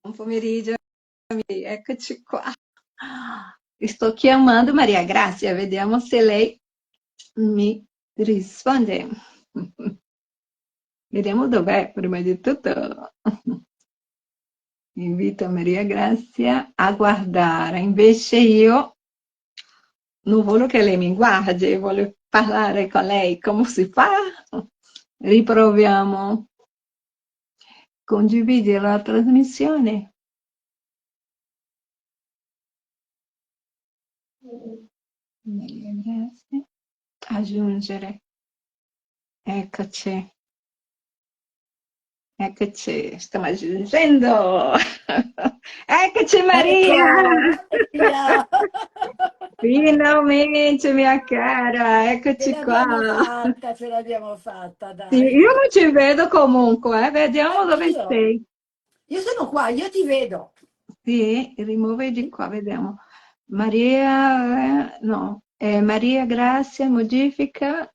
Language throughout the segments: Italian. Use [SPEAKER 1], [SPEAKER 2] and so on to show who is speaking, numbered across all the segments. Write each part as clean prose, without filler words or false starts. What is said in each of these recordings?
[SPEAKER 1] Buon pomeriggio, eccoci qua. Sto chiamando Maria Grazia, vediamo se lei mi risponde. Vediamo dov'è, prima di tutto. Invito Maria Grazia a guardare, invece io non voglio che lei mi guardi, voglio parlare con lei. Come si fa? Riproviamo. Condividere la trasmissione. Maria Grazia. Aggiungere. Eccoci. Eccoci, stiamo aggiungendo. Eccoci Maria!
[SPEAKER 2] Ecco, Maria,
[SPEAKER 1] Finalmente, mia cara, eccoci qua.
[SPEAKER 2] ce l'abbiamo fatta,
[SPEAKER 1] Sì,
[SPEAKER 2] dai.
[SPEAKER 1] io non ci vedo comunque, vediamo dove
[SPEAKER 2] Anch'io.
[SPEAKER 1] sei.
[SPEAKER 2] Io sono qua, io ti vedo.
[SPEAKER 1] Sì, rimuovi di qua, vediamo. Maria, no, Maria Grazia, modifica.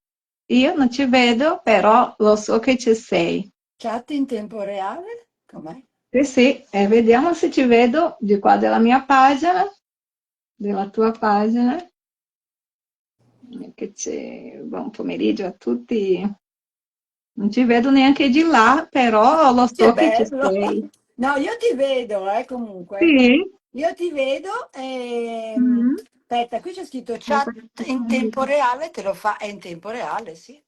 [SPEAKER 1] Io non ci vedo, però lo so che ci sei.
[SPEAKER 2] Chat in tempo reale? Com'è?
[SPEAKER 1] Sì, sì, vediamo se ci vedo di qua della mia pagina, della tua pagina. Che c'è, buon pomeriggio a tutti. Non ci vedo neanche di là, però lo
[SPEAKER 2] Che
[SPEAKER 1] so che ci
[SPEAKER 2] bello.
[SPEAKER 1] sei.
[SPEAKER 2] No, io ti vedo, comunque.
[SPEAKER 1] Sì?
[SPEAKER 2] Io ti vedo e...
[SPEAKER 1] Mm.
[SPEAKER 2] Aspetta, qui c'è scritto chat in tempo reale, te lo fa, è in tempo reale, sì.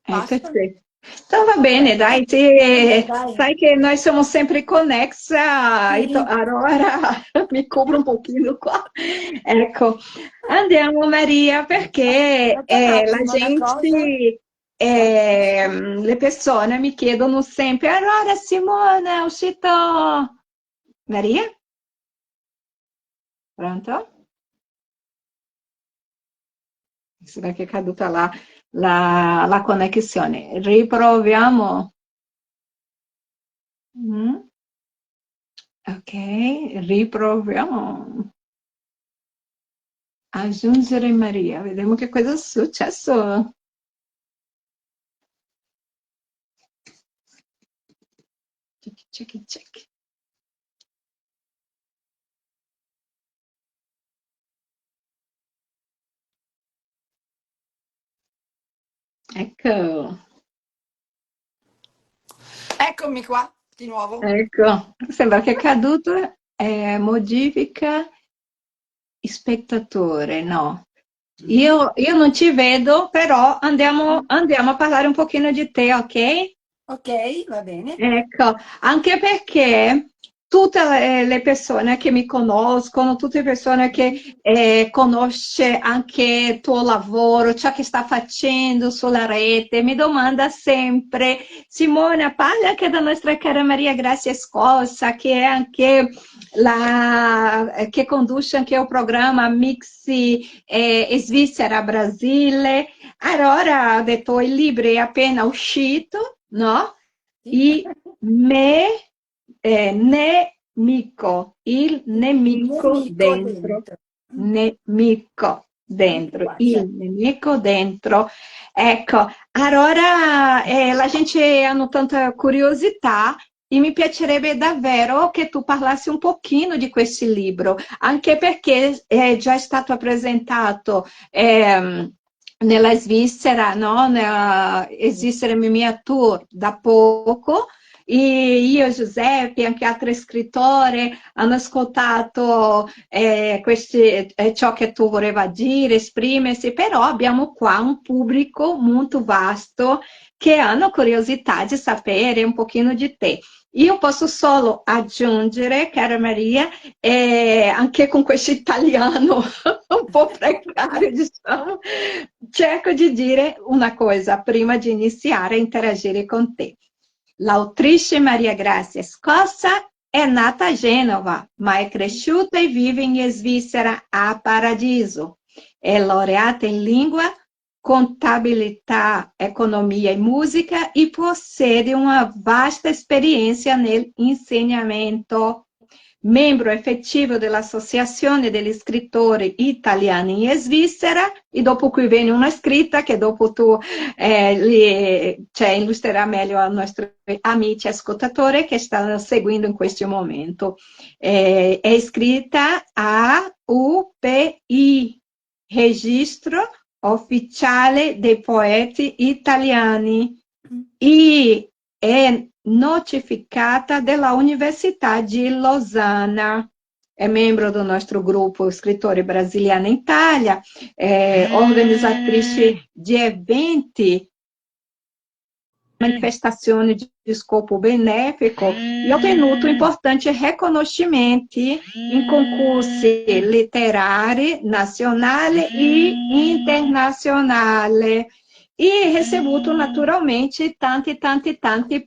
[SPEAKER 2] Basta.
[SPEAKER 1] Eccoci. No, va bene,
[SPEAKER 2] Perfetto.
[SPEAKER 1] dai,
[SPEAKER 2] Dai.
[SPEAKER 1] sai che noi siamo sempre connessa,
[SPEAKER 2] Sì.
[SPEAKER 1] allora mi copro un pochino qua. Ecco, andiamo Maria, perché
[SPEAKER 2] Aspetta un
[SPEAKER 1] la
[SPEAKER 2] attimo, una cosa.
[SPEAKER 1] gente, le persone mi chiedono sempre, allora Simone, è uscito... Maria? Pronto? Sembra che è caduta la connessione. Riproviamo. Mm. Ok, riproviamo. Aggiungere Maria, vediamo che cosa è successo. Check, check, check. Ecco,
[SPEAKER 2] Eccomi qua, di nuovo.
[SPEAKER 1] ecco, sembra che è caduto. Modifica spettatore, no.
[SPEAKER 2] Mhm.
[SPEAKER 1] Io non ci vedo, però andiamo a parlare un pochino di te, ok?
[SPEAKER 2] Ok, va bene.
[SPEAKER 1] Ecco, anche perché tutte le persone che mi conoscono, tutte le persone che conosce anche il tuo lavoro, ciò che sta facendo sulla rete, mi domanda sempre, Simona, parla anche della nostra cara Maria Grazia Scossa, che è anche che conduce anche il programma Mixi Svizzera-Brasile. Allora, ho detto, il libro è appena uscito, no?
[SPEAKER 2] Sì.
[SPEAKER 1] Me, nemico, il
[SPEAKER 2] Il
[SPEAKER 1] nemico
[SPEAKER 2] nemico
[SPEAKER 1] dentro,
[SPEAKER 2] dentro.
[SPEAKER 1] nemico
[SPEAKER 2] Anche
[SPEAKER 1] dentro,
[SPEAKER 2] qua c'è.
[SPEAKER 1] il nemico dentro. Ecco, allora la gente hanno tanta curiosità e mi piacerebbe davvero che tu parlassi un pochino di questo libro, anche perché è già stato presentato nella Svizzera, no?
[SPEAKER 2] Sì.
[SPEAKER 1] Svizzera Miniature da poco, e io e Giuseppe, anche altri scrittori, hanno ascoltato ciò che tu voleva dire, esprimersi, però abbiamo qua un pubblico molto vasto che hanno curiosità di sapere un pochino di te. Io posso solo aggiungere, cara Maria, anche con questo italiano un po' precario, diciamo, cerco di dire una cosa prima di iniziare a interagire con te. L'autrice Maria Grazia Scossa è nata a Genova, ma è cresciuta e vive in Svizzera a Paradiso. È laureata in lingua, contabilità, economia e musica e possiede una vasta esperienza nell'insegnamento. membro effettivo dell'Associazione degli Scrittori Italiani in Svizzera, e dopo qui viene una scritta che dopo tu cioè, illustrerà meglio ai nostri amici ascoltatori che stanno seguendo in questo momento. È iscritta a UPI, Registro Ufficiale dei Poeti Italiani, e è notificata della Università di Losanna. È membro del nostro gruppo Scrittori Brasiliani in Italia, è organizzatrice di eventi, manifestazioni di scopo benefico, e ha ottenuto importanti riconoscimenti in concorsi letterari nazionali e internazionali, e ricevuto naturalmente tanti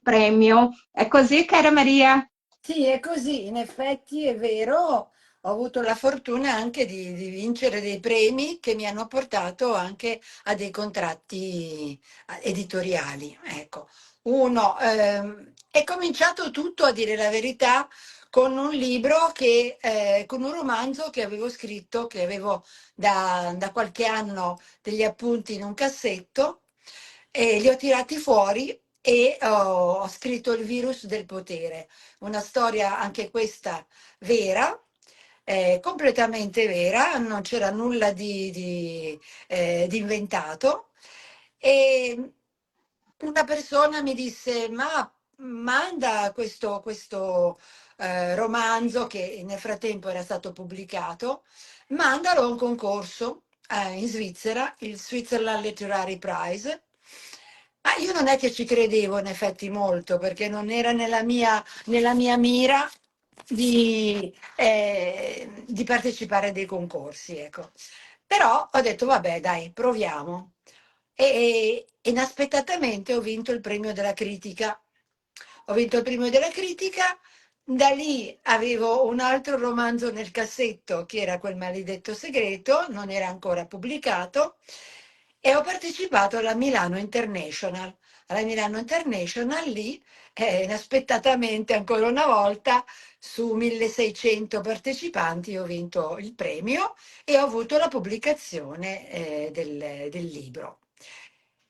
[SPEAKER 1] premi. È così, cara Maria?
[SPEAKER 2] Sì, è così, in effetti è vero, ho avuto la fortuna anche di vincere dei premi che mi hanno portato anche a dei contratti editoriali. Ecco, uno, è cominciato tutto, a dire la verità, con un libro con un romanzo che avevo scritto, che avevo da qualche anno degli appunti in un cassetto, e li ho tirati fuori e ho scritto Il virus del potere, una storia anche questa vera, completamente vera, non c'era nulla di inventato. E una persona mi disse: ma manda questo romanzo, che nel frattempo era stato pubblicato, mandalo a un concorso in Svizzera, il Switzerland Literary Prize. Ma io non è che ci credevo in effetti molto, perché non era nella mia mira di partecipare a dei concorsi, ecco. Però ho detto, vabbè, dai, proviamo. E inaspettatamente ho vinto il premio della critica. Ho vinto il premio della critica, da lì avevo un altro romanzo nel cassetto, che era Quel maledetto segreto, non era ancora pubblicato, e ho partecipato alla Milano International. Alla Milano International lì, inaspettatamente, ancora una volta, su 1600 partecipanti ho vinto il premio e ho avuto la pubblicazione del libro.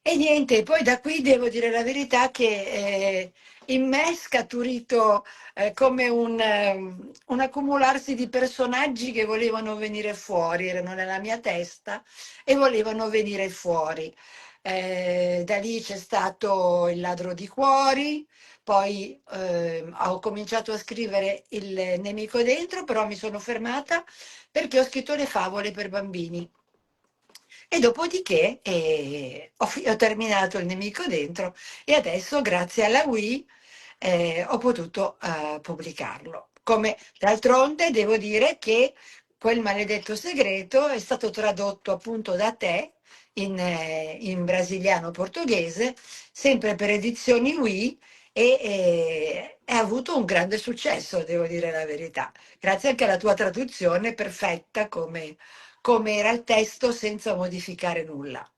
[SPEAKER 2] E niente, poi da qui devo dire la verità che in me è scaturito come un accumularsi di personaggi che volevano venire fuori, erano nella mia testa e volevano venire fuori. Da lì c'è stato Il ladro di cuori, poi ho cominciato a scrivere Il nemico dentro, però mi sono fermata perché ho scritto le favole per bambini. E dopodiché ho terminato Il nemico dentro e adesso, grazie alla Wii, ho potuto pubblicarlo. Come d'altronde devo dire che Quel maledetto segreto è stato tradotto appunto da te in brasiliano portoghese, sempre per edizioni Wii, e ha avuto un grande successo, devo dire la verità, grazie anche alla tua traduzione perfetta come era il testo, senza modificare nulla.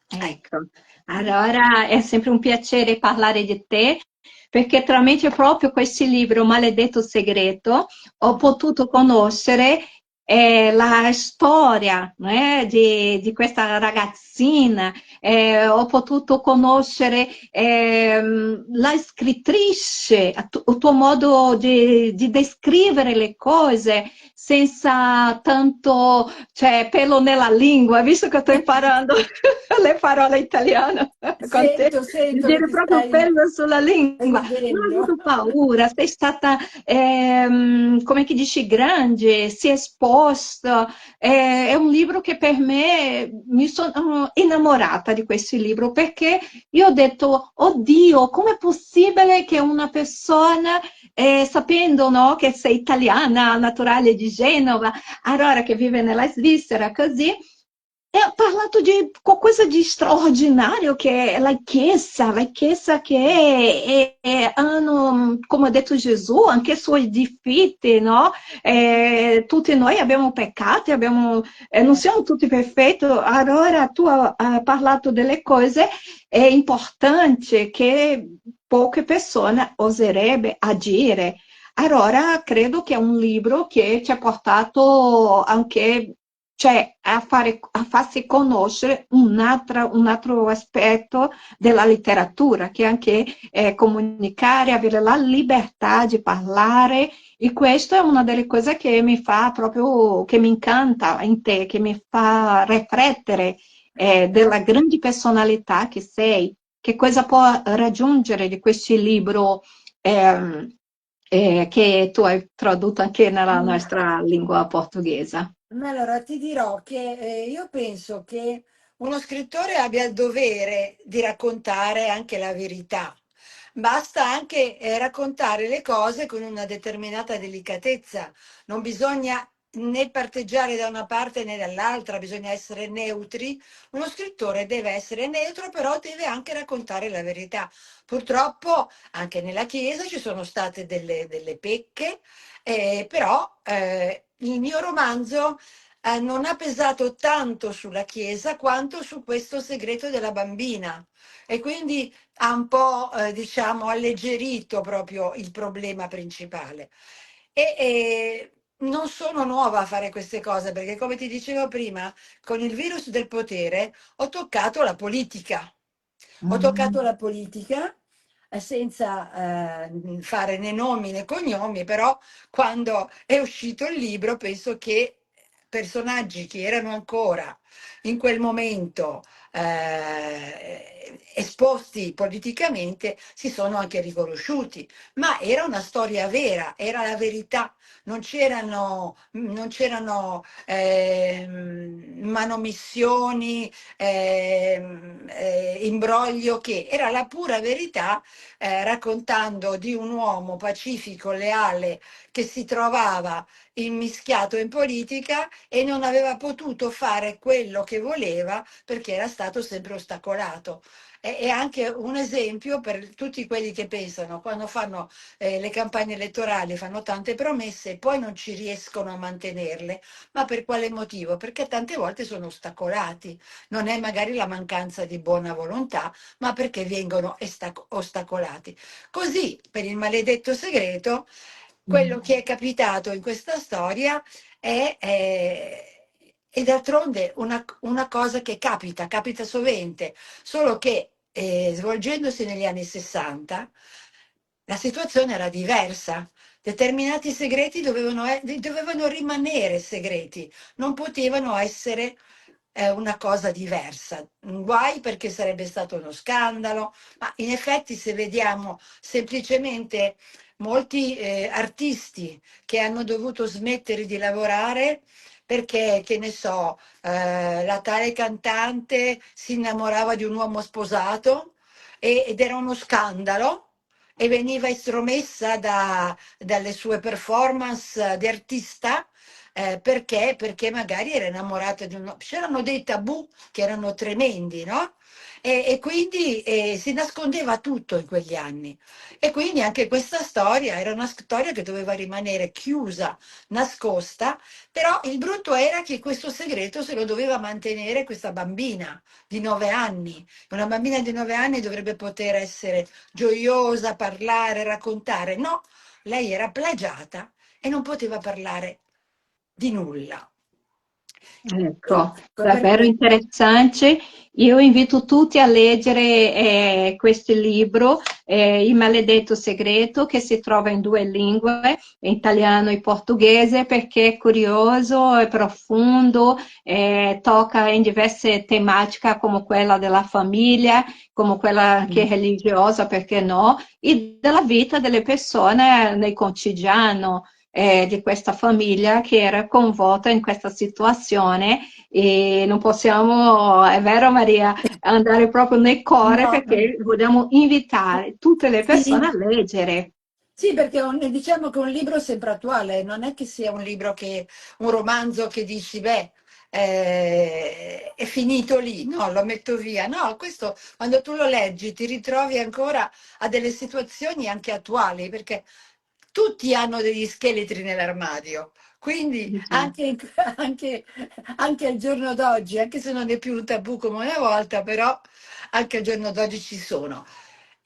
[SPEAKER 2] Ecco.
[SPEAKER 1] Ecco, allora è sempre un piacere parlare di te, perché tramite proprio questo libro, Maledetto Segreto, ho potuto conoscere la storia, di questa ragazzina, ho potuto conoscere la scrittrice, il tuo modo di descrivere le cose senza tanto, cioè, pelo nella lingua, visto che sto imparando le parole italiane con te, di
[SPEAKER 2] Sento che
[SPEAKER 1] dire
[SPEAKER 2] ti
[SPEAKER 1] proprio
[SPEAKER 2] stai
[SPEAKER 1] pelo sulla lingua. Non hai
[SPEAKER 2] ridendo.
[SPEAKER 1] avuto paura, sei stata, come che dici, grande, si è esposta. È un libro che per me, mi sono innamorata di questo libro, perché io ho detto, oddio, com'è possibile che una persona, sapendo, no, che sei italiana, naturale di Genova, allora che vive nella Svizzera, così, e ha parlato di qualcosa di straordinario, che è la Chiesa che hanno, come ha detto Gesù, anche i suoi difetti, no? Tutti noi abbiamo peccati, non siamo tutti perfetti, allora tu hai parlato delle cose importanti che poche persone oserebbero agire. allora credo che è un libro che ci ha portato anche, cioè, a farsi conoscere un altro aspetto della letteratura, che è anche comunicare, avere la libertà di parlare. E questo è una delle cose che mi fa proprio, che mi incanta in te, che mi fa riflettere della grande personalità che sei, che cosa può raggiungere di questo libro ehm, che tu hai tradotto anche nella nostra lingua portoghese.
[SPEAKER 2] Ma allora ti dirò che io penso che uno scrittore abbia il dovere di raccontare anche la verità. Basta anche raccontare le cose con una determinata delicatezza. Non bisogna né parteggiare da una parte né dall'altra, bisogna essere neutri. Uno scrittore deve essere neutro, però deve anche raccontare la verità. Purtroppo anche nella Chiesa ci sono state delle pecche, però il mio romanzo non ha pesato tanto sulla Chiesa quanto su questo segreto della bambina e quindi ha un po', diciamo, alleggerito proprio il problema principale. E non sono nuova a fare queste cose perché, come ti dicevo prima, con il virus del potere ho toccato la politica. Ho toccato la politica senza fare né nomi né cognomi, però quando è uscito il libro penso che personaggi che erano ancora in quel momento esposti politicamente si sono anche riconosciuti, ma era una storia vera, era la verità, non c'erano manomissioni, imbroglio, che era la pura verità, raccontando di un uomo pacifico, leale, che si trovava immischiato in politica e non aveva potuto fare quello che voleva perché era stato sempre ostacolato. È anche un esempio per tutti quelli che pensano, quando fanno le campagne elettorali, fanno tante promesse e poi non ci riescono a mantenerle. Ma per quale motivo? Perché tante volte sono ostacolati. Non è magari la mancanza di buona volontà, ma perché vengono ostacolati. Così, per il maledetto segreto, quello che è capitato in questa storia è d'altronde una cosa che capita sovente, solo che svolgendosi negli anni 60 la situazione era diversa. Determinati segreti dovevano rimanere segreti, non potevano essere una cosa diversa. Guai perché sarebbe stato uno scandalo, ma in effetti se vediamo semplicemente molti artisti che hanno dovuto smettere di lavorare perché, che ne so, la tale cantante si innamorava di un uomo sposato ed era uno scandalo e veniva estromessa dalle sue performance di artista perché magari era innamorata di uno. C'erano dei tabù che erano tremendi, no? E quindi si nascondeva tutto in quegli anni. E quindi anche questa storia era una storia che doveva rimanere chiusa, nascosta, però il brutto era che questo segreto se lo doveva mantenere questa bambina di 9 anni. Una bambina di 9 anni dovrebbe poter essere gioiosa, parlare, raccontare. No, lei era plagiata e non poteva parlare di nulla.
[SPEAKER 1] Ecco,
[SPEAKER 2] Ecco
[SPEAKER 1] davvero
[SPEAKER 2] perché.
[SPEAKER 1] interessante. Io invito tutti a leggere questo libro, Il maledetto segreto, che si trova in due lingue, italiano e portoghese, perché è curioso, è profondo, tocca in diverse tematiche come quella della famiglia, come quella che è religiosa, perché no, e della vita delle persone nel quotidiano di questa famiglia che era coinvolta in questa situazione e non possiamo, è vero Maria, andare proprio nel cuore
[SPEAKER 2] No,
[SPEAKER 1] perché vogliamo invitare tutte le persone
[SPEAKER 2] sì,
[SPEAKER 1] a leggere.
[SPEAKER 2] sì, perché diciamo che è un libro sempre attuale, non è che sia un romanzo che dici, beh, è finito lì, no, lo metto via. No, questo quando tu lo leggi ti ritrovi ancora a delle situazioni anche attuali, perché tutti hanno degli scheletri nell'armadio. Quindi anche, anche al giorno d'oggi, anche se non è più un tabù come una volta, però anche al giorno d'oggi ci sono.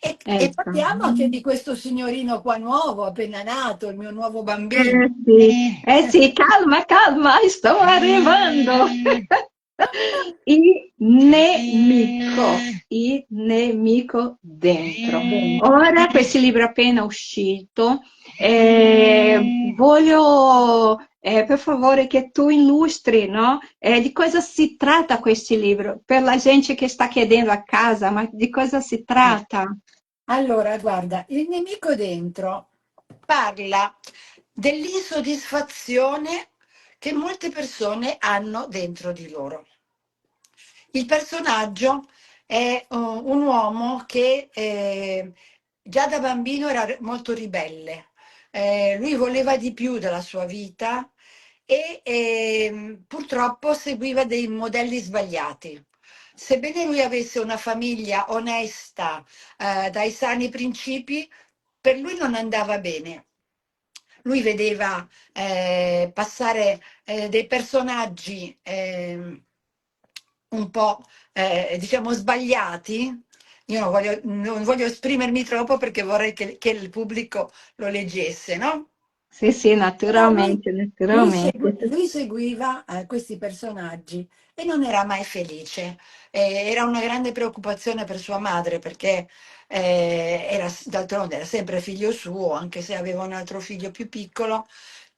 [SPEAKER 2] E
[SPEAKER 1] ecco.
[SPEAKER 2] parliamo anche di questo signorino qua nuovo, appena nato, il mio nuovo bambino.
[SPEAKER 1] Sì, sì, calma, calma, sto arrivando. Il nemico dentro. Ora questo libro è appena uscito. Voglio per favore che tu illustri, no? Di cosa si tratta questo libro? Per la gente che sta chiedendo a casa, ma di cosa si tratta?
[SPEAKER 2] Allora, guarda, il nemico dentro parla dell'insoddisfazione che molte persone hanno dentro di loro. Il personaggio è un uomo che già da bambino era molto ribelle. Lui voleva di più della sua vita e purtroppo seguiva dei modelli sbagliati. Sebbene lui avesse una famiglia onesta, dai sani principi, per lui non andava bene. Lui vedeva passare dei personaggi un po', diciamo, sbagliati. Io non voglio esprimermi troppo perché vorrei che il pubblico lo leggesse, no?
[SPEAKER 1] Sì, sì,
[SPEAKER 2] Però lui,
[SPEAKER 1] naturalmente, naturalmente.
[SPEAKER 2] lui seguiva questi personaggi e non era mai felice. Era una grande preoccupazione per sua madre perché d'altronde era sempre figlio suo, anche se aveva un altro figlio più piccolo,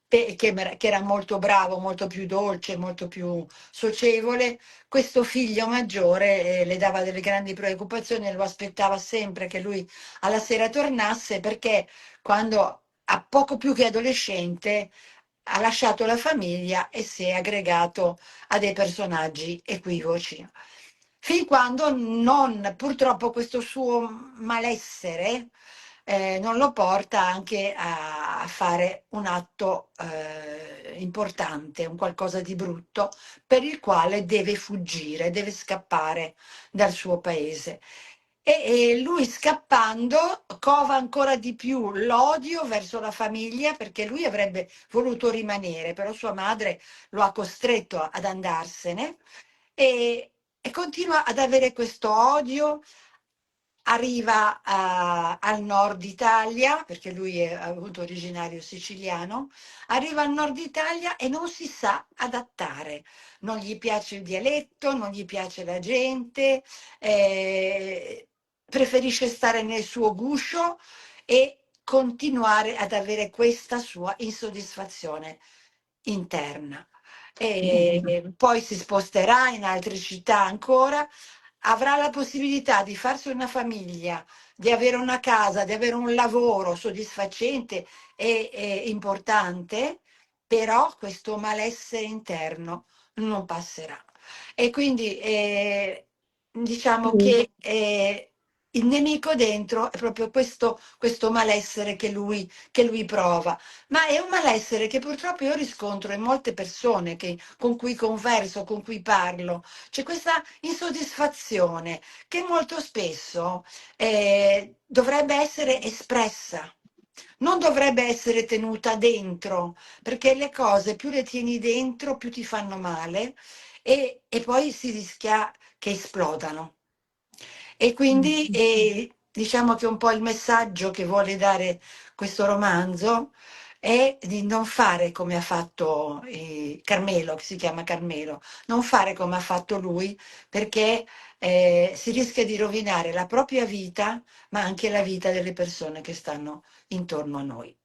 [SPEAKER 2] che era molto bravo, molto più dolce, molto più socievole. Questo figlio maggiore le dava delle grandi preoccupazioni e lo aspettava sempre che lui alla sera tornasse perché quando a poco più che adolescente ha lasciato la famiglia e si è aggregato a dei personaggi equivoci. Fin quando non, purtroppo questo suo malessere non lo porta anche a fare un atto importante, un qualcosa di brutto, per il quale deve fuggire, deve scappare dal suo paese. E lui scappando cova ancora di più l'odio verso la famiglia perché lui avrebbe voluto rimanere, però sua madre lo ha costretto ad andarsene e continua ad avere questo odio. Arriva al nord Italia, perché lui è appunto originario siciliano, arriva al nord Italia e non si sa adattare, non gli piace il dialetto, non gli piace la gente, preferisce stare nel suo guscio e continuare ad avere questa sua insoddisfazione interna. E poi si sposterà in altre città ancora, avrà la possibilità di farsi una famiglia, di avere una casa, di avere un lavoro soddisfacente e importante, però questo malessere interno non passerà. E quindi diciamo
[SPEAKER 1] Sì.
[SPEAKER 2] che il nemico dentro è proprio questo malessere che lui prova, ma è un malessere che purtroppo io riscontro in molte persone con cui converso, con cui parlo. C'è questa insoddisfazione che molto spesso dovrebbe essere espressa, non dovrebbe essere tenuta dentro, perché le cose più le tieni dentro, più ti fanno male e poi si rischia che esplodano. E quindi diciamo che un po' il messaggio che vuole dare questo romanzo è di non fare come ha fatto Carmelo, che si chiama Carmelo, non fare come ha fatto lui, perché si rischia di rovinare la propria vita, ma anche la vita delle persone che stanno intorno a noi.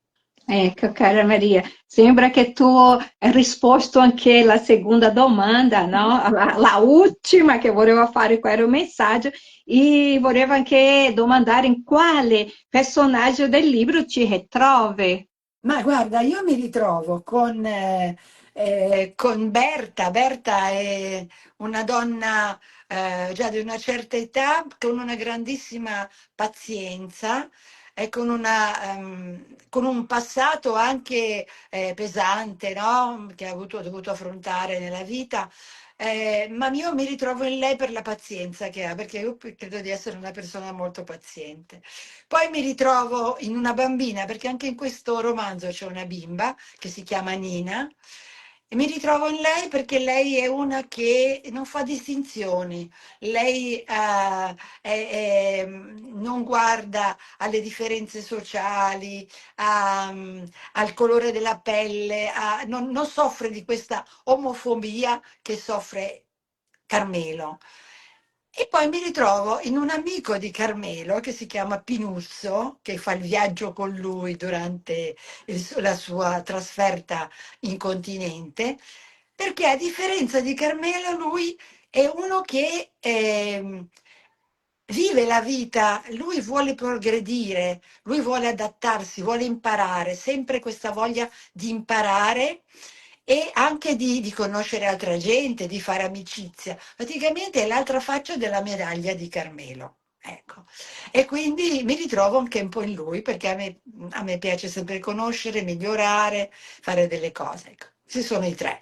[SPEAKER 1] Ecco, cara Maria, sembra che tu hai risposto anche alla seconda domanda, no? La ultima che volevo fare qua era un messaggio e volevo anche domandare in quale personaggio del libro ti ritrovi.
[SPEAKER 2] Ma guarda, io mi ritrovo con Berta. Berta è una donna già di una certa età, con una grandissima pazienza e con un passato anche pesante, no? Che ha dovuto affrontare nella vita. Ma io mi ritrovo in lei per la pazienza che ha, perché io credo di essere una persona molto paziente. Poi mi ritrovo in una bambina, perché anche in questo romanzo c'è una bimba che si chiama Nina, E mi ritrovo in lei perché lei è una che non fa distinzioni, lei non guarda alle differenze sociali, al colore della pelle, non soffre di questa omofobia che soffre Carmelo. E poi mi ritrovo in un amico di Carmelo che si chiama Pinuzzo, che fa il viaggio con lui durante la sua trasferta in continente, perché a differenza di Carmelo lui è uno che vive la vita, lui vuole progredire, lui vuole adattarsi, vuole imparare, sempre questa voglia di imparare e anche di conoscere altra gente, di fare amicizia. Praticamente è l'altra faccia della medaglia di Carmelo. Ecco. E quindi mi ritrovo anche un po' in lui perché a me piace sempre conoscere, migliorare, fare delle cose. Ecco. Ci sono i tre.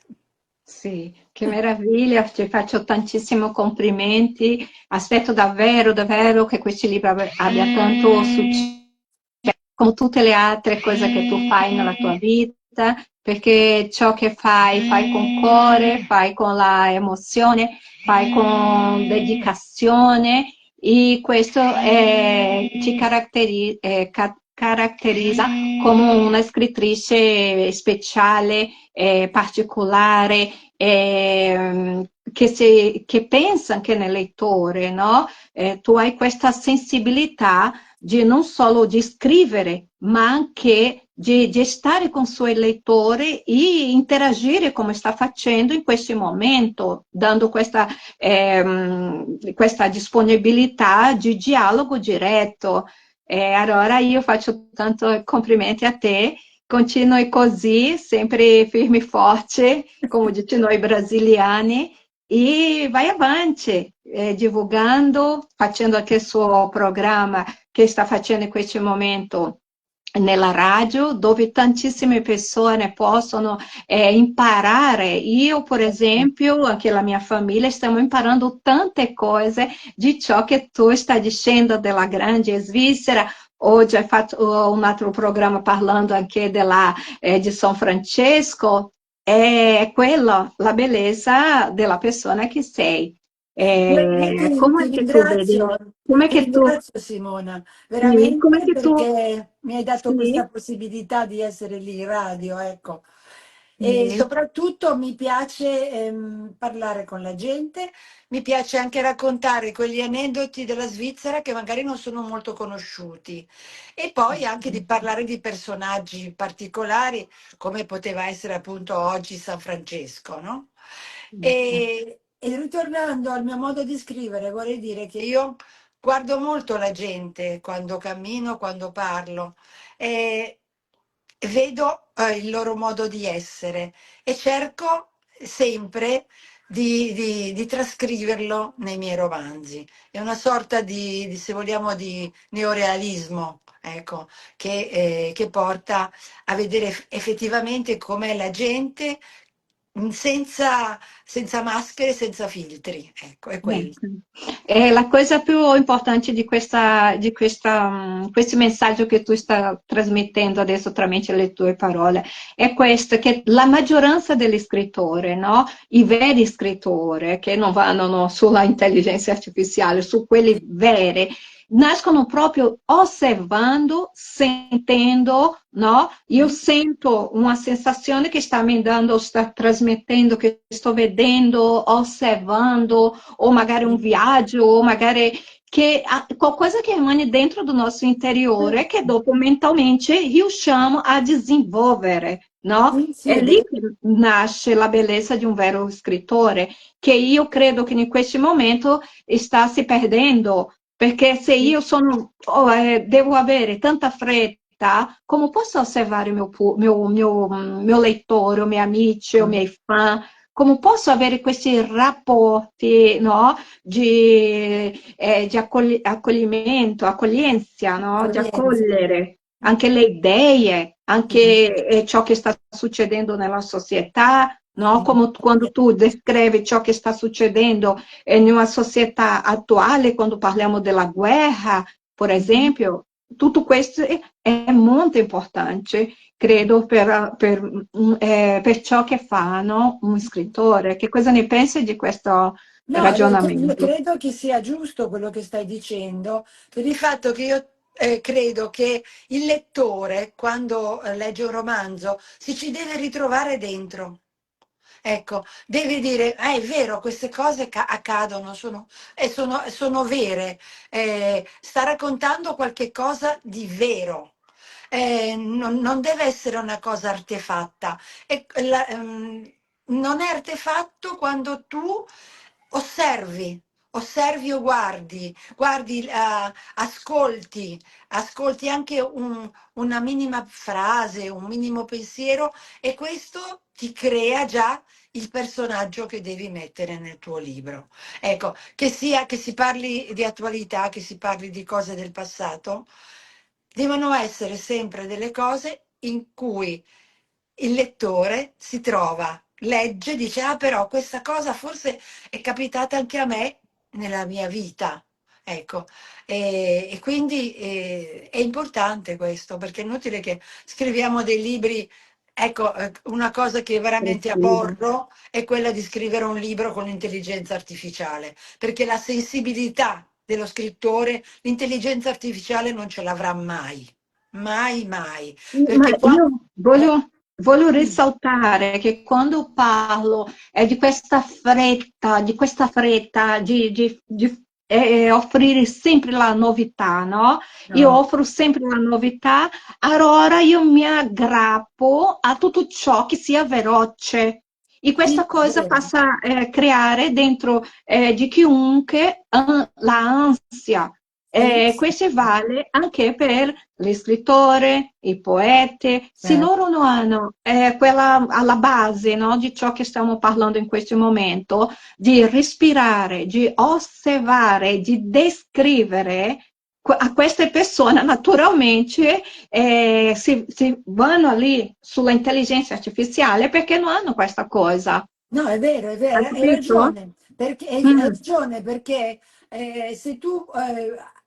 [SPEAKER 1] Sì, che meraviglia, ti faccio tantissimi complimenti, aspetto davvero, davvero che questo libro abbia tanto successo, come tutte le altre cose che tu fai nella tua vita, perché ciò che fai, fai con cuore, fai con la emozione, fai con dedicazione e questo caratterizza come una scrittrice speciale, particolare, che pensa anche nel lettore, no? Tu hai questa sensibilità di non solo di scrivere, ma anche di stare con i suoi lettori e interagire come sta facendo in questo momento, dando questa disponibilità di dialogo diretto. Allora io faccio tanto complimenti a te, continui così, sempre firme e forte, come dicono noi brasiliani, e vai avanti, divulgando, facendo anche il suo programma che sta facendo in questo momento nella radio, dove tantissime persone possono imparare. Io, per esempio, anche la mia famiglia, stiamo imparando tante cose di ciò che tu stai dicendo della grande Svizzera. Oggi hai fatto un altro programma parlando anche di San Francesco. È quella la bellezza della persona che sei.
[SPEAKER 2] Io
[SPEAKER 1] Come che tu vedi? Come
[SPEAKER 2] ti
[SPEAKER 1] che tu,
[SPEAKER 2] ringrazio Simona,
[SPEAKER 1] sì, come
[SPEAKER 2] veramente
[SPEAKER 1] che tu,
[SPEAKER 2] perché mi hai dato questa
[SPEAKER 1] sì,
[SPEAKER 2] possibilità di essere lì in radio, ecco. E
[SPEAKER 1] sì,
[SPEAKER 2] soprattutto mi piace parlare con la gente, mi piace anche raccontare quegli aneddoti della Svizzera che magari non sono molto conosciuti e poi anche di parlare di personaggi particolari come poteva essere appunto oggi San Francesco, no? E ritornando al mio modo di scrivere, vorrei dire che io guardo molto la gente quando cammino, quando parlo, e vedo il loro modo di essere e cerco sempre di trascriverlo nei miei romanzi. È una sorta se vogliamo, di neorealismo, ecco, che porta a vedere effettivamente com'è la gente senza maschere, senza filtri. Ecco, è quello.
[SPEAKER 1] ecco. La cosa più importante questo messaggio che tu stai trasmettendo adesso tramite le tue parole è questo, che la maggioranza degli scrittori, no? I veri scrittori, che non vanno sulla intelligenza artificiale, su quelli veri, nascono proprio osservando, sentendo, no? Io sento una sensazione che sta mi dando, sta trasmettendo, che sto vedendo, osservando, o magari un viaggio, o magari qualcosa che rimane dentro do nosso interiore che dopo mentalmente riusciamo a desenvolvere, no?
[SPEAKER 2] Sì, sì,
[SPEAKER 1] È
[SPEAKER 2] è
[SPEAKER 1] lì
[SPEAKER 2] vero.
[SPEAKER 1] che nasce la bellezza di un vero scrittore, che io credo che in questo momento sta si perdendo, perché se io devo avere tanta fretta, come posso osservare il mio lettore, i miei amici, i miei fan? Come posso avere questi rapporti, no, di accoglimento, accoglienza, no? Di
[SPEAKER 2] Accoglienza.
[SPEAKER 1] accogliere anche le idee, anche ciò che sta succedendo nella società, no? Come quando tu descrevi ciò che sta succedendo in una società attuale, quando parliamo della guerra, per esempio, tutto questo è molto importante, credo, per ciò che fa, no? Un scrittore. Che cosa ne pensi di questo
[SPEAKER 2] No,
[SPEAKER 1] ragionamento?
[SPEAKER 2] credo che sia giusto quello che stai dicendo, per il fatto che io credo che il lettore, quando legge un romanzo, si ci deve ritrovare dentro. Ecco, devi dire, è vero, queste cose accadono, sono vere, sta raccontando qualche cosa di vero. Non deve essere una cosa artefatta. Non è artefatto quando tu osservi, osservi o guardi, ascolti anche una minima frase, un minimo pensiero e questo ti crea già il personaggio che devi mettere nel tuo libro. Ecco, che si parli di attualità, che si parli di cose del passato, devono essere sempre delle cose in cui il lettore si trova, legge, dice, ah però questa cosa forse è capitata anche a me nella mia vita. Ecco, e quindi è importante questo, perché è inutile che scriviamo dei libri. Ecco, una cosa che veramente
[SPEAKER 1] Espressivo.
[SPEAKER 2] aborro è quella di scrivere un libro con l'intelligenza artificiale, perché la sensibilità dello scrittore, l'intelligenza artificiale non ce l'avrà mai, mai, mai,
[SPEAKER 1] Ma
[SPEAKER 2] perché qua...
[SPEAKER 1] io
[SPEAKER 2] eh,
[SPEAKER 1] voglio
[SPEAKER 2] sì,
[SPEAKER 1] risaltare che quando parlo di questa fretta di offrire sempre la novità, no? Io
[SPEAKER 2] no,
[SPEAKER 1] offro sempre la novità, allora io mi aggrappo a tutto ciò che sia veloce. E
[SPEAKER 2] sì,
[SPEAKER 1] questa
[SPEAKER 2] è
[SPEAKER 1] cosa
[SPEAKER 2] vero,
[SPEAKER 1] passa a creare dentro di chiunque l'ansia.
[SPEAKER 2] sì, sì,
[SPEAKER 1] Questo vale anche per gli scrittori, i poeti, se
[SPEAKER 2] eh,
[SPEAKER 1] loro non hanno quella alla base, no, di ciò che stiamo parlando in questo momento, di respirare, di osservare, di descrivere a queste persone, naturalmente si vanno lì sulla intelligenza artificiale perché non hanno questa cosa.
[SPEAKER 2] no, è
[SPEAKER 1] Hai
[SPEAKER 2] vero,
[SPEAKER 1] capito?
[SPEAKER 2] hai
[SPEAKER 1] Mm,
[SPEAKER 2] ragione perché se tu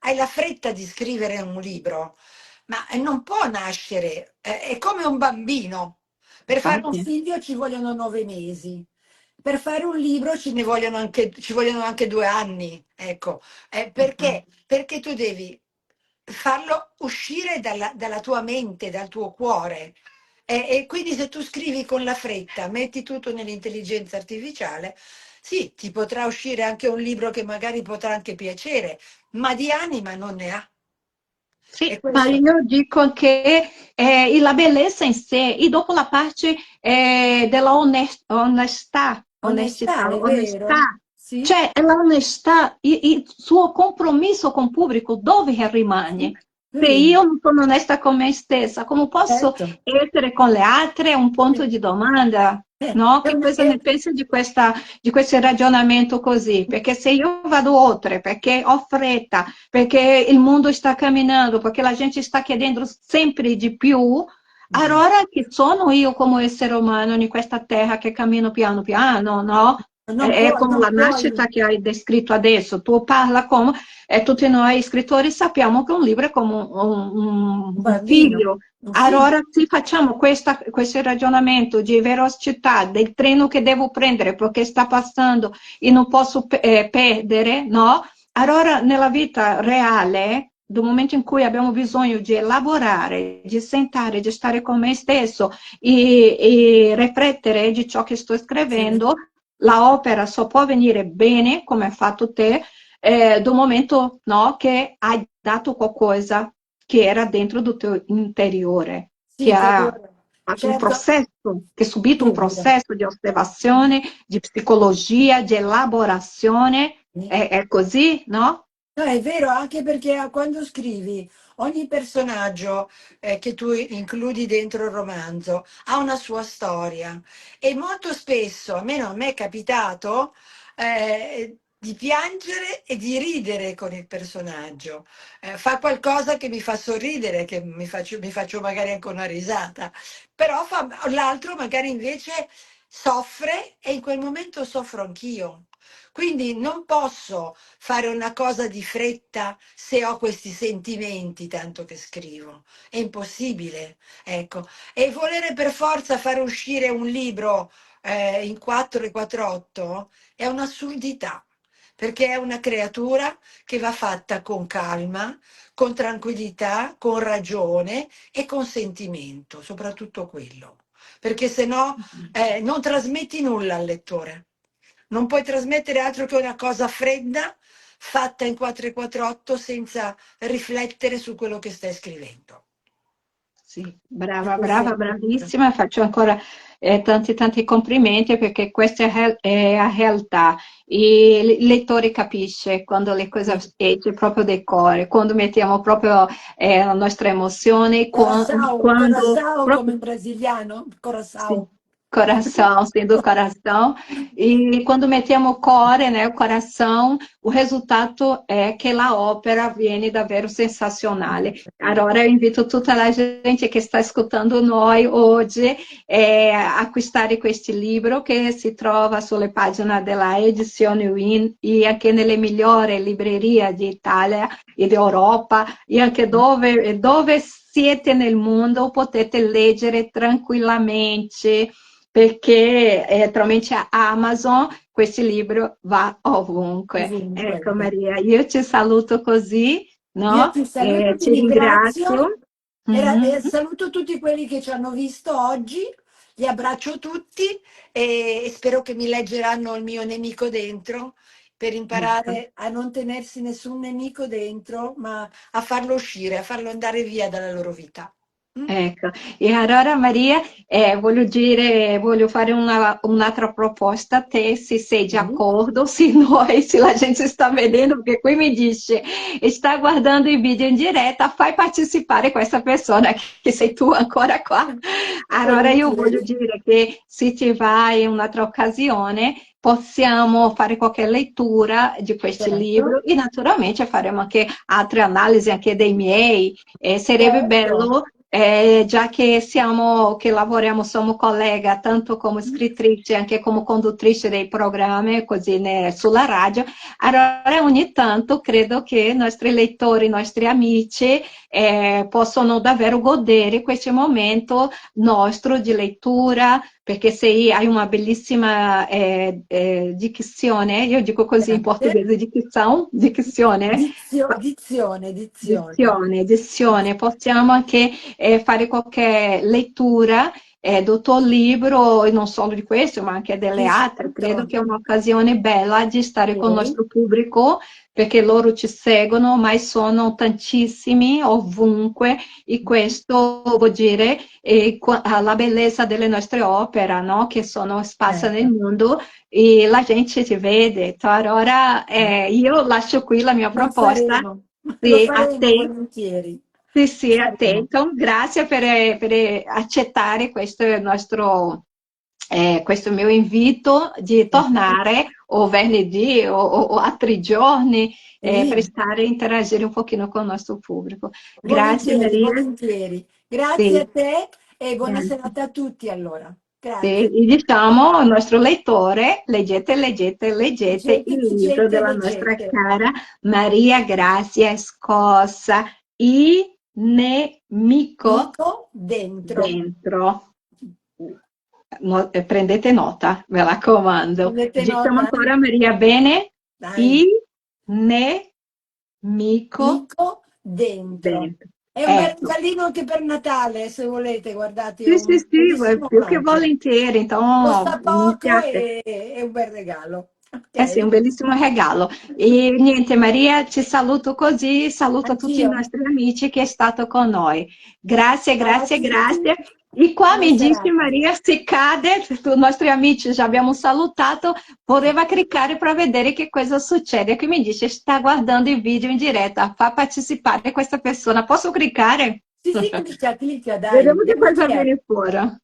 [SPEAKER 2] hai la fretta di scrivere un libro, ma non può nascere, è come un bambino. Per fare un
[SPEAKER 1] infatti.
[SPEAKER 2] figlio ci vogliono 9 mesi, per fare un libro ci vogliono anche 2 anni, ecco. Perché? Perché tu devi farlo uscire dalla tua mente, dal tuo cuore. E quindi se tu scrivi con la fretta, metti tutto nell'intelligenza artificiale, sì, ti potrà uscire anche un libro che magari potrà anche piacere, ma di anima non ne ha.
[SPEAKER 1] Sì,
[SPEAKER 2] E
[SPEAKER 1] ma
[SPEAKER 2] questo,
[SPEAKER 1] io dico che la bellezza in sé, e dopo la parte della
[SPEAKER 2] onestà, è vero?
[SPEAKER 1] onestà,
[SPEAKER 2] Sì,
[SPEAKER 1] cioè l'onestà, il suo compromesso con il pubblico, dove
[SPEAKER 2] sì,
[SPEAKER 1] rimane? Se
[SPEAKER 2] vedi,
[SPEAKER 1] io non sono onesta con me stessa, come posso
[SPEAKER 2] certo.
[SPEAKER 1] essere con le altre? È un punto di domanda, no?
[SPEAKER 2] È
[SPEAKER 1] Che
[SPEAKER 2] una-
[SPEAKER 1] cosa ne pensi di questo ragionamento così? Perché se io vado oltre, perché ho fretta, perché il mondo sta camminando, perché la gente sta chiedendo sempre di più, allora chi sono io come essere umano in questa terra che cammino piano piano, no? È come
[SPEAKER 2] non
[SPEAKER 1] la
[SPEAKER 2] puoi,
[SPEAKER 1] nascita che hai descritto adesso, tu parla come, e tutti noi scrittori sappiamo che un libro è come
[SPEAKER 2] un
[SPEAKER 1] un
[SPEAKER 2] bambino,
[SPEAKER 1] figlio.
[SPEAKER 2] un figlio.
[SPEAKER 1] Allora se facciamo questo ragionamento di velocità del treno che devo prendere perché sta passando e non posso perdere, no? Allora, nella vita reale, nel momento in cui abbiamo bisogno di lavorare, di sentare, di stare con me stesso e riflettere di ciò che sto
[SPEAKER 2] Sì.
[SPEAKER 1] scrivendo, la opera so può venire bene, come hai fatto te, dal momento no, che hai dato qualcosa che era dentro del tuo interiore,
[SPEAKER 2] Sì,
[SPEAKER 1] che
[SPEAKER 2] che è
[SPEAKER 1] ha
[SPEAKER 2] vero.
[SPEAKER 1] fatto un
[SPEAKER 2] Certo,
[SPEAKER 1] processo, che ha subito
[SPEAKER 2] sì,
[SPEAKER 1] un
[SPEAKER 2] è vero.
[SPEAKER 1] processo di osservazione, di psicologia, di elaborazione.
[SPEAKER 2] Sì.
[SPEAKER 1] È così, no?
[SPEAKER 2] No, è vero, anche perché quando scrivi ogni personaggio che tu includi dentro il romanzo ha una sua storia e molto spesso, almeno a me è capitato, di piangere e di ridere con il personaggio. Fa qualcosa che mi fa sorridere, che mi faccio magari anche una risata, però l'altro magari invece soffre e in quel momento soffro anch'io. Quindi non posso fare una cosa di fretta se ho questi sentimenti, tanto che scrivo. È impossibile, ecco. E volere per forza fare uscire un libro in 4 e 48 è un'assurdità, perché è una creatura che va fatta con calma, con tranquillità, con ragione e con sentimento, soprattutto quello. Perché se no non trasmetti nulla al lettore. Non puoi trasmettere altro che una cosa fredda, fatta in 448 senza riflettere su quello che stai scrivendo.
[SPEAKER 1] Sì,
[SPEAKER 2] E
[SPEAKER 1] brava,
[SPEAKER 2] questo
[SPEAKER 1] brava,
[SPEAKER 2] è tutto.
[SPEAKER 1] bravissima. Faccio ancora tanti, tanti complimenti perché questa è la realtà. Il lettore capisce quando le cose
[SPEAKER 2] Sì.
[SPEAKER 1] escono proprio del cuore, quando mettiamo proprio la nostra emozione,
[SPEAKER 2] Coração,
[SPEAKER 1] quando
[SPEAKER 2] coração, come
[SPEAKER 1] proprio
[SPEAKER 2] in brasiliano,
[SPEAKER 1] sì,
[SPEAKER 2] coração.
[SPEAKER 1] coração, sim, do coração. E quando mettiamo cuore, né, o coração, o resultado é que a ópera viene davvero sensazionale. Allora eu invito tutta la gente che sta ascoltando noi oggi a acquistare questo libro che si trova sulle pagine della Edizione Win e anche nelle migliori librerie d'Italia e d'Europa e anche dove siete nel mondo potete leggere tranquillamente perché attualmente a Amazon questo libro va ovunque.
[SPEAKER 2] Ovunque.
[SPEAKER 1] Ecco Maria, io ti saluto così,
[SPEAKER 2] Io
[SPEAKER 1] no?
[SPEAKER 2] ti saluto, ti
[SPEAKER 1] Ti
[SPEAKER 2] ringrazio
[SPEAKER 1] ringrazio. Mhm.
[SPEAKER 2] e saluto tutti quelli che ci hanno visto oggi, li abbraccio tutti e spero che mi leggeranno Il mio nemico dentro per
[SPEAKER 1] Ecco.
[SPEAKER 2] imparare a non tenersi nessun nemico dentro, ma a farlo uscire, a farlo andare via dalla loro vita. Mm?
[SPEAKER 1] Ecco, e allora Maria, voglio fare un'altra proposta a te, se sei
[SPEAKER 2] Sì.
[SPEAKER 1] d'accordo, se noi, se la gente sta vedendo, perché qui mi dice, sta guardando i video in diretta, fai partecipare questa persona che sei tu ancora qua. Allora io voglio
[SPEAKER 2] Volentieri,
[SPEAKER 1] dire che se ti va in un'altra occasione, possiamo fare qualche lettura di questo libro
[SPEAKER 2] certo,
[SPEAKER 1] e naturalmente faremo anche altre analisi anche dei miei. Sarebbe
[SPEAKER 2] certo.
[SPEAKER 1] bello già che che lavoriamo, siamo collega tanto come scrittrice anche come conduttrice dei programmi così sulla radio, allora ogni tanto credo che i nostri lettori, i nostri amici possono davvero godere questo momento nostro di lettura, perché se hai una bellissima dizione, io dico così in
[SPEAKER 2] Grazie.
[SPEAKER 1] portoghese, dizione,
[SPEAKER 2] Dizione, dizione.
[SPEAKER 1] dizione, possiamo anche fare qualche lettura del tuo libro, e non solo di questo, ma anche delle
[SPEAKER 2] Sì,
[SPEAKER 1] altre. Credo
[SPEAKER 2] certo.
[SPEAKER 1] che è un'occasione bella di stare con il
[SPEAKER 2] Ok.
[SPEAKER 1] nostro pubblico, perché loro ci seguono, ma sono tantissimi ovunque, e questo vuol dire la bellezza delle nostre opere, no? Che sono sparse nel
[SPEAKER 2] Certo.
[SPEAKER 1] mondo e la gente ci vede. Allora, io lascio qui la mia proposta.
[SPEAKER 2] Lo
[SPEAKER 1] Sì, a
[SPEAKER 2] faremo
[SPEAKER 1] te.
[SPEAKER 2] volentieri.
[SPEAKER 1] Sì,
[SPEAKER 2] Lo
[SPEAKER 1] sì, a te.
[SPEAKER 2] faremo.
[SPEAKER 1] Então, grazie per accettare questo mio invito di tornare o venerdì o altri giorni per
[SPEAKER 2] Sì,
[SPEAKER 1] stare e interagire un pochino con il nostro pubblico. Grazie
[SPEAKER 2] volentieri,
[SPEAKER 1] Maria.
[SPEAKER 2] volentieri. Grazie
[SPEAKER 1] Sì,
[SPEAKER 2] a te e buona
[SPEAKER 1] grazie.
[SPEAKER 2] serata a tutti allora.
[SPEAKER 1] Sì,
[SPEAKER 2] Grazie.
[SPEAKER 1] e diciamo al nostro lettore, leggete, leggete, leggete
[SPEAKER 2] Leggete,
[SPEAKER 1] il libro
[SPEAKER 2] leggete,
[SPEAKER 1] della nostra
[SPEAKER 2] leggete.
[SPEAKER 1] cara Maria Grazia Scossa, I nemico
[SPEAKER 2] Mico dentro.
[SPEAKER 1] dentro. Prendete nota, me la raccomando.
[SPEAKER 2] Prendete
[SPEAKER 1] Diciamo
[SPEAKER 2] nota?
[SPEAKER 1] ancora Maria bene?
[SPEAKER 2] Dai.
[SPEAKER 1] I nemico
[SPEAKER 2] Mico dentro.
[SPEAKER 1] dentro.
[SPEAKER 2] È un bel
[SPEAKER 1] Ecco.
[SPEAKER 2] regalino anche per Natale, se volete, guardate, è
[SPEAKER 1] Sì, sì,
[SPEAKER 2] un
[SPEAKER 1] sì,
[SPEAKER 2] bellissimo
[SPEAKER 1] più che
[SPEAKER 2] pranzo.
[SPEAKER 1] volentieri, então
[SPEAKER 2] Costa poco
[SPEAKER 1] iniziate.
[SPEAKER 2] e è un bel regalo.
[SPEAKER 1] Eh sì, un
[SPEAKER 2] Ok?
[SPEAKER 1] bellissimo regalo. E niente, Maria, ci saluto così, saluto tutti i
[SPEAKER 2] Anch'io.
[SPEAKER 1] nostri amici che è stato con noi. Grazie,
[SPEAKER 2] Ciao a
[SPEAKER 1] grazie,
[SPEAKER 2] tutti.
[SPEAKER 1] grazie. E qua
[SPEAKER 2] Buona
[SPEAKER 1] mi dice
[SPEAKER 2] serata.
[SPEAKER 1] Maria, se cade, i nostri amici già abbiamo salutato, voleva cliccare para vedere che cosa succede. Qui mi dice, sta guardando il video in diretta, fa partecipare questa persona. Posso cliccare?
[SPEAKER 2] Sì, sì, clicca, clicca, dai.
[SPEAKER 1] Vediamo che
[SPEAKER 2] Vediamo chi
[SPEAKER 1] cosa
[SPEAKER 2] è.
[SPEAKER 1] viene fuori.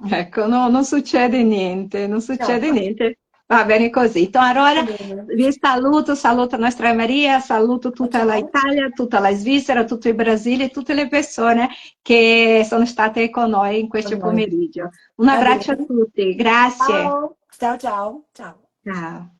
[SPEAKER 1] Ecco, no, non succede niente, non
[SPEAKER 2] No.
[SPEAKER 1] succede niente. Va bene così. Então,
[SPEAKER 2] Va
[SPEAKER 1] allora
[SPEAKER 2] bene.
[SPEAKER 1] vi saluto, saluto a nostra Maria, saluto
[SPEAKER 2] Ciao,
[SPEAKER 1] tutta
[SPEAKER 2] ciao.
[SPEAKER 1] l'Italia, tutta la Svizzera, tutto il Brasile e tutte le persone che sono state con noi in questo
[SPEAKER 2] Con noi.
[SPEAKER 1] pomeriggio. Un
[SPEAKER 2] Va
[SPEAKER 1] abbraccio a
[SPEAKER 2] bene.
[SPEAKER 1] tutti, grazie.
[SPEAKER 2] Ciao. Ciao, ciao. Ciao.
[SPEAKER 1] Ciao.